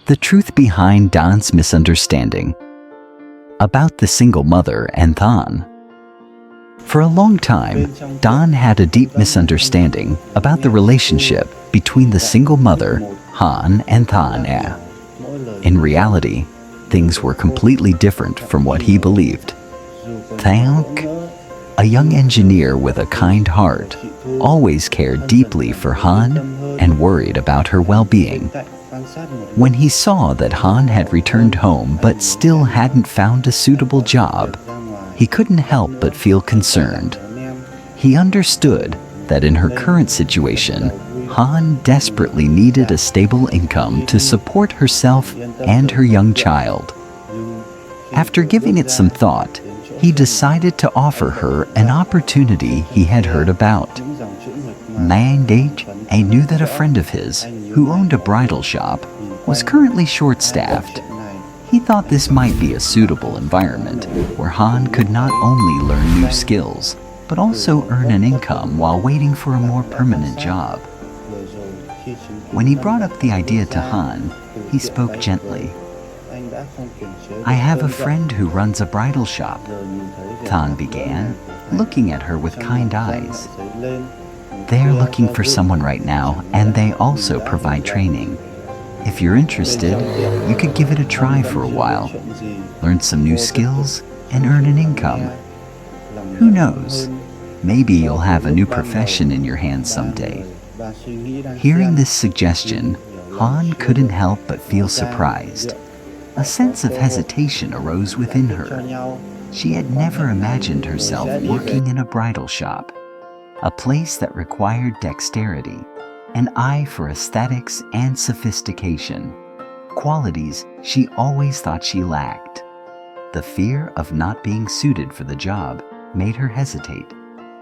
The truth behind Don's misunderstanding. About the single mother and Thanh. For a long time, Don had a deep misunderstanding about the relationship between the single mother, Han, and Thanh. In reality, things were completely different from what he believed. Thanh, a young engineer with a kind heart, always cared deeply for Han and worried about her well-being. When he saw that Han had returned home but still hadn't found a suitable job, he couldn't help but feel concerned. He understood that in her current situation, Han desperately needed a stable income to support herself and her young child. After giving it some thought, he decided to offer her an opportunity he had heard about. I knew that a friend of his, who owned a bridal shop, was currently short-staffed. He thought this might be a suitable environment where Han could not only learn new skills, but also earn an income while waiting for a more permanent job. When he brought up the idea to Han, he spoke gently. "I have a friend who runs a bridal shop," Thanh began, looking at her with kind eyes. "They're looking for someone right now, and they also provide training. If you're interested, you could give it a try for a while, learn some new skills, and earn an income. Who knows, maybe you'll have a new profession in your hands someday." Hearing this suggestion, Han couldn't help but feel surprised. A sense of hesitation arose within her. She had never imagined herself working in a bridal shop, a place that required dexterity, an eye for aesthetics and sophistication, qualities she always thought she lacked. The fear of not being suited for the job made her hesitate.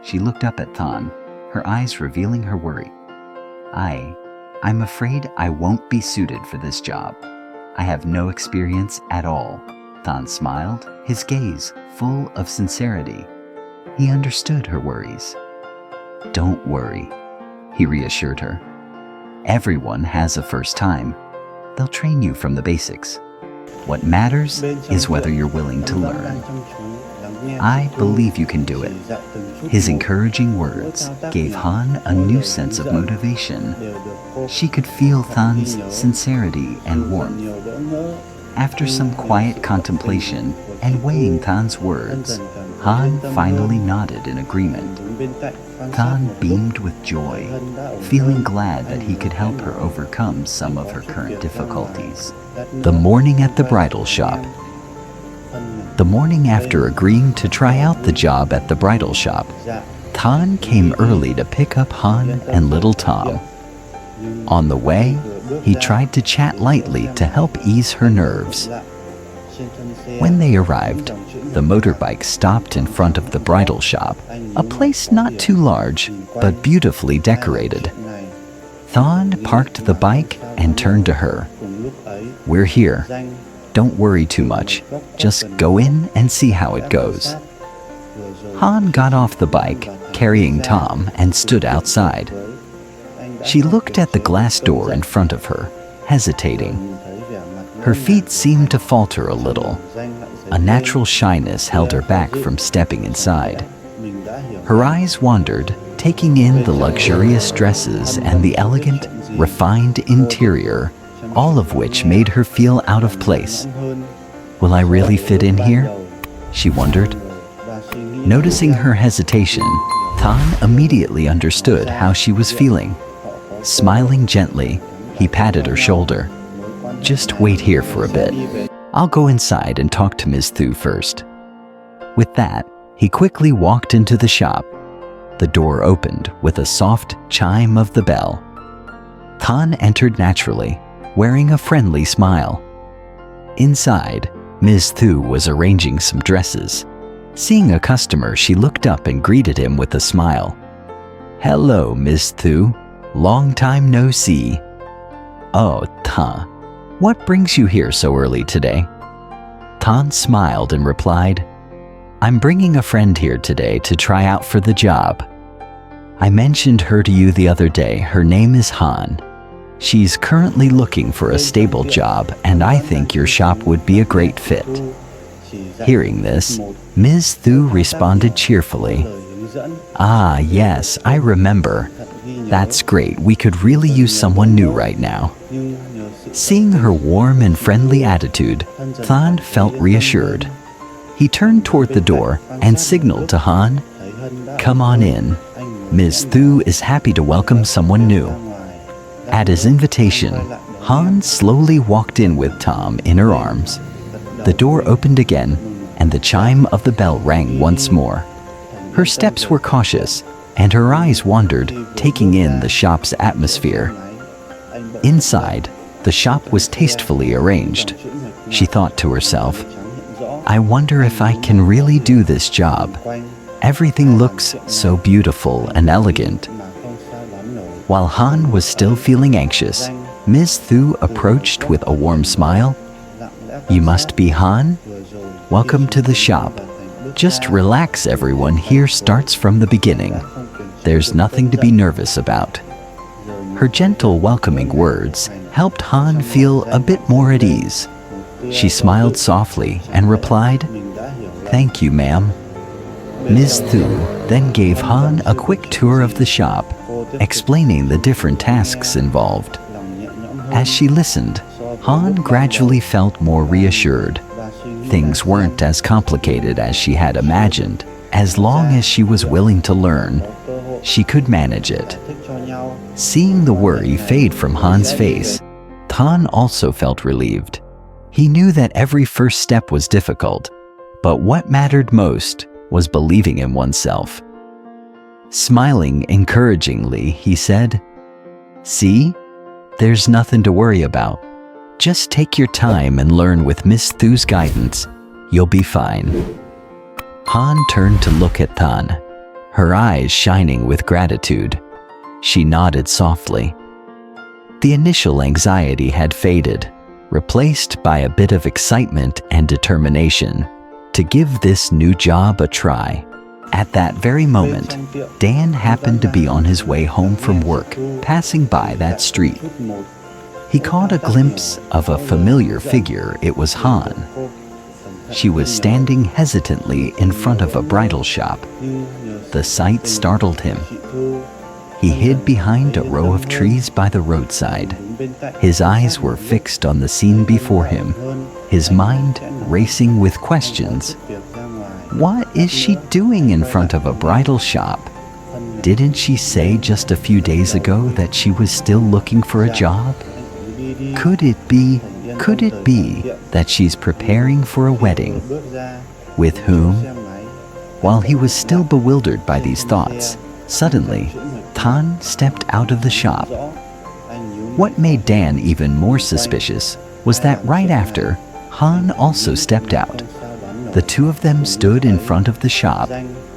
She looked up at Thanh, her eyes revealing her worry. I'm afraid I won't be suited for this job. I have no experience at all." Thanh smiled, his gaze full of sincerity. He understood her worries. "Don't worry," he reassured her. "Everyone has a first time. They'll train you from the basics. What matters is whether you're willing to learn. I believe you can do it." His encouraging words gave Han a new sense of motivation. She could feel Than's sincerity and warmth. After some quiet contemplation and weighing Than's words, Han finally nodded in agreement. Thanh beamed with joy, feeling glad that he could help her overcome some of her current difficulties. The morning at the bridal shop. The morning after agreeing to try out the job at the bridal shop, Thanh came early to pick up Han and little Tom. On the way, he tried to chat lightly to help ease her nerves. When they arrived, the motorbike stopped in front of the bridal shop, a place not too large, but beautifully decorated. Thanh parked the bike and turned to her. "We're here. Don't worry too much. Just go in and see how it goes." Han got off the bike, carrying Tom, and stood outside. She looked at the glass door in front of her, hesitating. Her feet seemed to falter a little. A natural shyness held her back from stepping inside. Her eyes wandered, taking in the luxurious dresses and the elegant, refined interior, all of which made her feel out of place. "Will I really fit in here?" she wondered. Noticing her hesitation, Thanh immediately understood how she was feeling. Smiling gently, he patted her shoulder. "Just wait here for a bit. I'll go inside and talk to Ms. Thu first." With that, he quickly walked into the shop. The door opened with a soft chime of the bell. Thanh entered naturally, wearing a friendly smile. Inside, Ms. Thu was arranging some dresses. Seeing a customer, she looked up and greeted him with a smile. "Hello, Ms. Thu. Long time no see." "Oh, Thanh, what brings you here so early today?" Thanh smiled and replied, "I'm bringing a friend here today to try out for the job. I mentioned her to you the other day. Her name is Han. She's currently looking for a stable job, and I think your shop would be a great fit. Hearing this, Ms. Thu responded cheerfully, "Ah, yes, I remember. That's great. We could really use someone new right now." Seeing her warm and friendly attitude, Thanh felt reassured. He turned toward the door and signaled to Han, "Come on in. Ms. Thu is happy to welcome someone new." At his invitation, Han slowly walked in with Tom in her arms. The door opened again, and the chime of the bell rang once more. Her steps were cautious, and her eyes wandered, taking in the shop's atmosphere. Inside, the shop was tastefully arranged. She thought to herself, "I wonder if I can really do this job. Everything looks so beautiful and elegant." While Han was still feeling anxious, Ms. Thu approached with a warm smile. "You must be Han? Welcome to the shop. Just relax, everyone here starts from the beginning. There's nothing to be nervous about." Her gentle, welcoming words helped Han feel a bit more at ease. She smiled softly and replied, "Thank you, ma'am." Ms. Thu then gave Han a quick tour of the shop, explaining the different tasks involved. As she listened, Han gradually felt more reassured. Things weren't as complicated as she had imagined. As long as she was willing to learn, she could manage it. Seeing the worry fade from Han's face, Han also felt relieved. He knew that every first step was difficult, but what mattered most was believing in oneself. Smiling encouragingly, he said, "See? There's nothing to worry about. Just take your time and learn with Miss Thu's guidance. You'll be fine." Han turned to look at Thanh, her eyes shining with gratitude. She nodded softly. The initial anxiety had faded, replaced by a bit of excitement and determination to give this new job a try. At that very moment, Dan happened to be on his way home from work, passing by that street. He caught a glimpse of a familiar figure. It was Han. She was standing hesitantly in front of a bridal shop. The sight startled him. He hid behind a row of trees by the roadside. His eyes were fixed on the scene before him, his mind racing with questions. What is she doing in front of a bridal shop? Didn't she say just a few days ago that she was still looking for a job? Could it be that she's preparing for a wedding? With whom? While he was still bewildered by these thoughts, suddenly, Thanh stepped out of the shop. What made Dan even more suspicious was that right after, Han also stepped out. The two of them stood in front of the shop,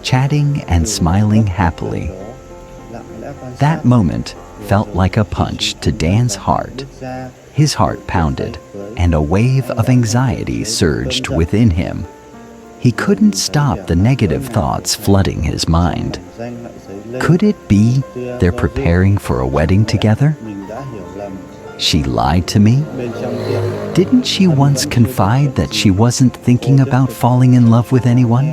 chatting and smiling happily. That moment felt like a punch to Dan's heart. His heart pounded, and a wave of anxiety surged within him. He couldn't stop the negative thoughts flooding his mind. Could it be they're preparing for a wedding together? She lied to me? Didn't she once confide that she wasn't thinking about falling in love with anyone?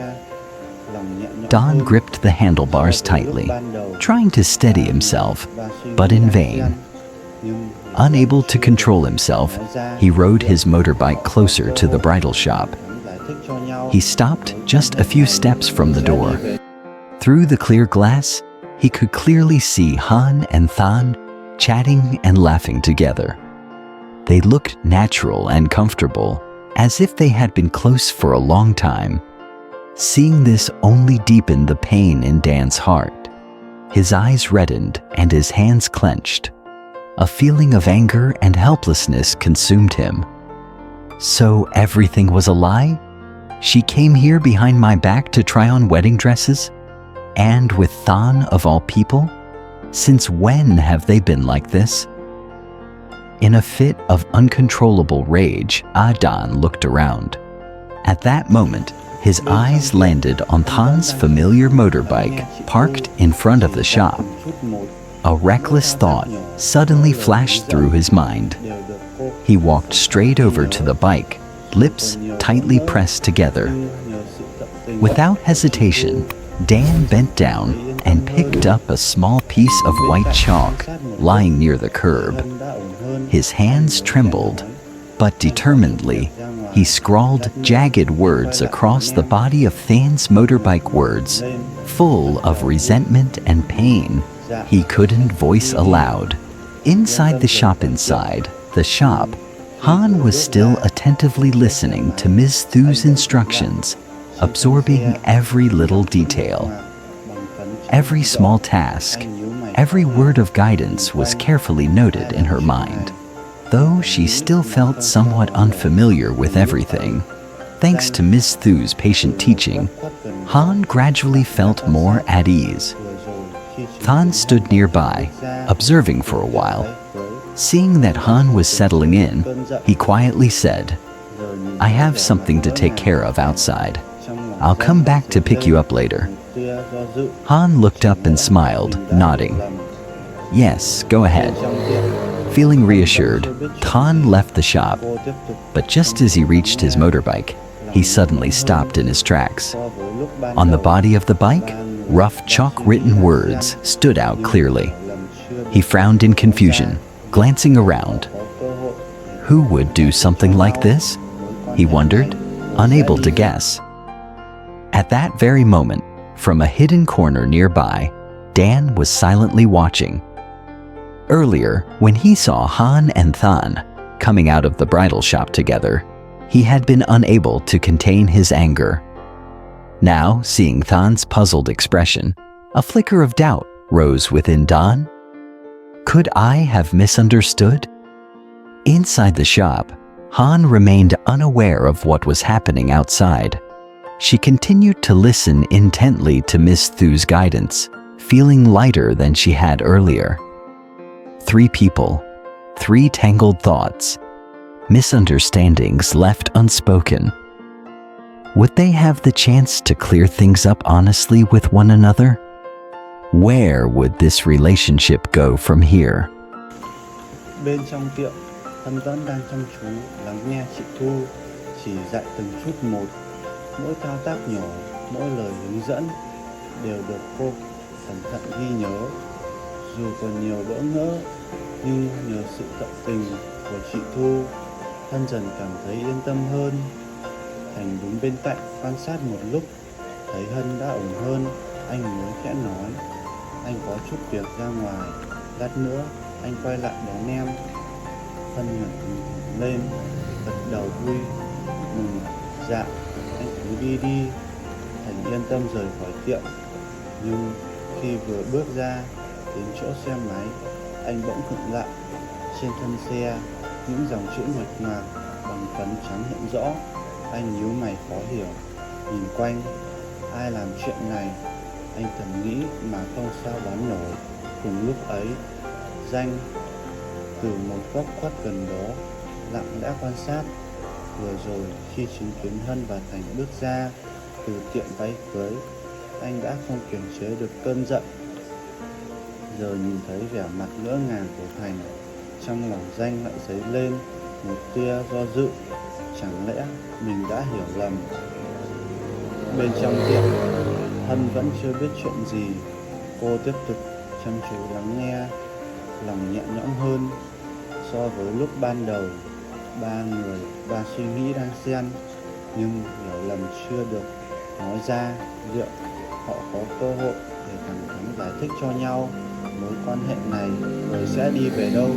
Don gripped the handlebars tightly, trying to steady himself, but in vain. Unable to control himself, he rode his motorbike closer to the bridal shop. He stopped just a few steps from the door. Through the clear glass, he could clearly see Han and Thanh chatting and laughing together. They looked natural and comfortable, as if they had been close for a long time. Seeing this only deepened the pain in Dan's heart. His eyes reddened and his hands clenched. A feeling of anger and helplessness consumed him. So everything was a lie? She came here behind my back to try on wedding dresses? And with Thanh of all people? Since when have they been like this? In a fit of uncontrollable rage, Adan looked around. At that moment, his eyes landed on Than's familiar motorbike parked in front of the shop. a reckless thought suddenly flashed through his mind. He walked straight over to the bike, lips tightly pressed together. Without hesitation, Dan bent down and picked up a small piece of white chalk lying near the curb. His hands trembled, but determinedly, he scrawled jagged words across the body of Than's motorbike, words full of resentment and pain he couldn't voice aloud. Inside the shop, Han was still attentively listening to Ms. Thu's instructions, absorbing every little detail. Every small task, every word of guidance was carefully noted in her mind. Though she still felt somewhat unfamiliar with everything, thanks to Ms. Thu's patient teaching, Han gradually felt more at ease. Than stood nearby, observing for a while. Seeing that Han was settling in, he quietly said, "I have something to take care of outside. I'll come back to pick you up later." Han looked up and smiled, nodding. "Yes, go ahead." Feeling reassured, Tan left the shop, but just as he reached his motorbike, he suddenly stopped in his tracks. On the body of the bike, rough chalk-written words stood out clearly. He frowned in confusion, glancing around. Who would do something like this? He wondered, unable to guess. At that very moment, from a hidden corner nearby, Dan was silently watching. Earlier, when he saw Han and Than coming out of the bridal shop together, he had been unable to contain his anger. Now, seeing Than's puzzled expression, a flicker of doubt rose within Dan. Could I have misunderstood? Inside the shop, Han remained unaware of what was happening outside. She continued to listen intently to Miss Thu's guidance, feeling lighter than she had earlier. 3 people, 3 tangled thoughts, misunderstandings left unspoken. Would they have the chance to clear things up honestly with one another? Where would this relationship go from here? Bên trong tiệm, Hân vẫn đang chăm chú lắng nghe chị Thu chỉ dạy từng chút một. Mỗi thao tác nhỏ, mỗi lời hướng dẫn đều được cô cẩn thận ghi nhớ. Dù còn nhiều bỡ ngỡ, nhưng nhờ sự tận tình của chị Thu, Hân dần cảm thấy yên tâm hơn. Thành đứng bên cạnh quan sát một lúc, thấy Hân đã ổn hơn, anh mới khẽ nói: "Anh có chút việc ra ngoài, lát nữa anh quay lại đón em." Hân ngẩng lên, gật đầu vui mừng: "Dạ, anh cứ đi đi." Thành yên tâm rời khỏi tiệm, nhưng khi vừa bước ra đến chỗ xe máy, anh bỗng khựng lại. Trên thân xe, những dòng chữ nguệch ngoạc bằng phấn trắng hiện rõ. Anh nhíu mày khó hiểu, nhìn quanh. Ai làm chuyện này? Anh thầm nghĩ mà không sao đoán nổi. Cùng lúc ấy, Danh từ một góc khuất gần đó lặng lẽ quan sát. Vừa rồi khi chứng kiến Hân và Thành bước ra từ tiệm váy cưới, anh đã không kiềm chế được cơn giận. Giờ nhìn thấy vẻ mặt ngỡ ngàng của Thành, trong lòng Danh lại dấy lên một tia do dự. Chẳng lẽ mình đã hiểu lầm? Bên trong tiệm, Hân vẫn chưa biết chuyện gì. Cô tiếp tục chăm chú lắng nghe, lòng nhẹ nhõm hơn. So với lúc ban đầu, 3 suy nghĩ đang xen, nhưng hiểu lầm chưa được nói ra. Liệu họ có cơ hội để thẳng thắn giải thích cho nhau mối quan hệ này rồi sẽ đi về đâu?